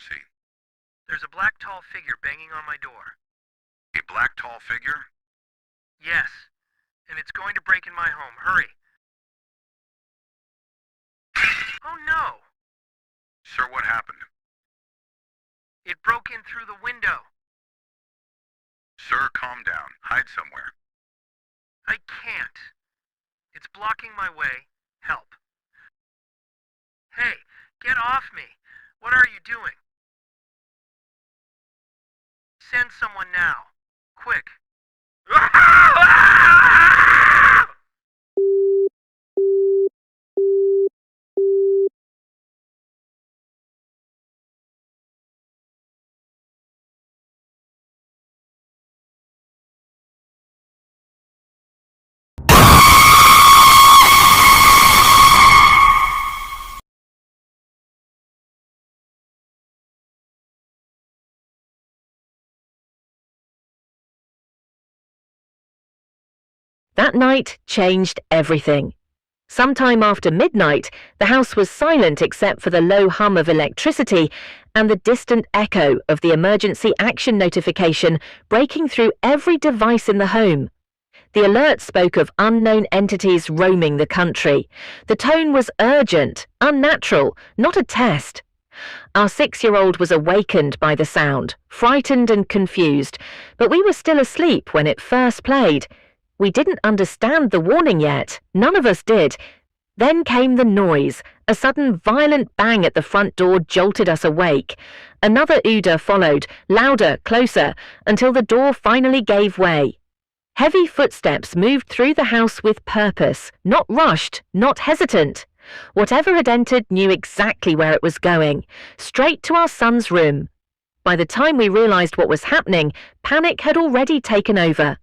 emergency? There's a black tall figure banging on my door. A black tall figure? Yes, and it's going to break in my home. Hurry. Oh no! Sir, what happened? It broke in through the window. Sir, calm down. Hide somewhere. I can't. It's blocking my way. Help. Hey, get off me. What are you doing? Send someone now. Quick. That night changed everything. Sometime after midnight, the house was silent except for the low hum of electricity and the distant echo of the emergency action notification breaking through every device in the home. The alert spoke of unknown entities roaming the country. The tone was urgent, unnatural, not a test. Our 6-year-old was awakened by the sound, frightened and confused, but we were still asleep when it first played. We didn't understand the warning yet. None of us did. Then came the noise. A sudden violent bang at the front door jolted us awake. Another ooder followed, louder, closer, until the door finally gave way. Heavy footsteps moved through the house with purpose, not rushed, not hesitant. Whatever had entered knew exactly where it was going, straight to our son's room. By the time we realized what was happening, panic had already taken over.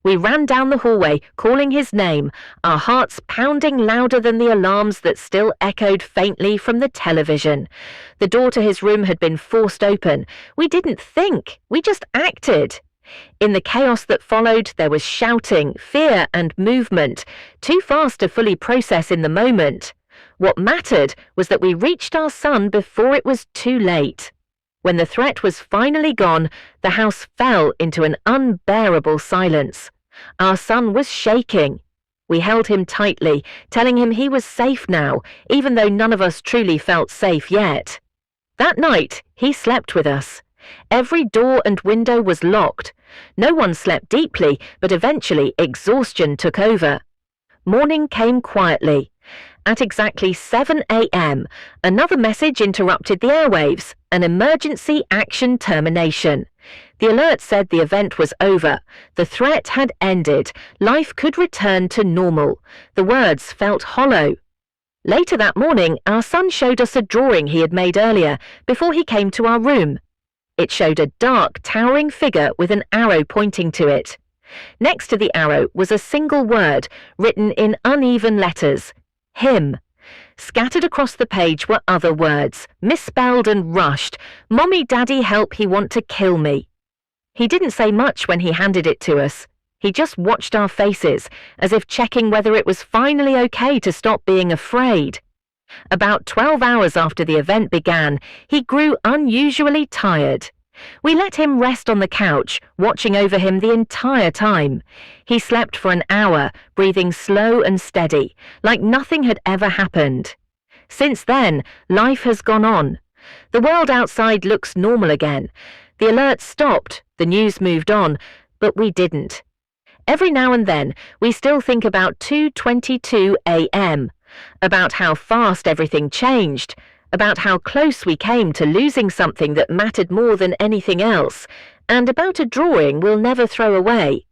We ran down the hallway, calling his name, our hearts pounding louder than the alarms that still echoed faintly from the television. The door to his room had been forced open. We didn't think, we just acted. In the chaos that followed, there was shouting, fear and movement, too fast to fully process in the moment. What mattered was that we reached our son before it was too late. When the threat was finally gone, the house fell into an unbearable silence. Our son was shaking. We held him tightly, telling him he was safe now, even though none of us truly felt safe yet. That night, he slept with us. Every door and window was locked. No one slept deeply, but eventually exhaustion took over. Morning came quietly. At exactly 7 a.m., another message interrupted the airwaves, an emergency action termination. The alert said the event was over. The threat had ended. Life could return to normal. The words felt hollow. Later that morning, our son showed us a drawing he had made earlier, before he came to our room. It showed a dark, towering figure with an arrow pointing to it. Next to the arrow was a single word, written in uneven letters. Him. Scattered across the page were other words, misspelled and rushed. Mommy, Daddy, help, he want to kill me. He didn't say much when he handed it to us. He just watched our faces, as if checking whether it was finally okay to stop being afraid. About 12 hours after the event began, he grew unusually tired. We let him rest on the couch, watching over him the entire time. He slept for an hour, breathing slow and steady, like nothing had ever happened. Since then, life has gone on. The world outside looks normal again. The alert stopped, the news moved on, but we didn't. Every now and then, we still think about 2:22 a.m., about how fast everything changed, about how close we came to losing something that mattered more than anything else, and about a drawing we'll never throw away.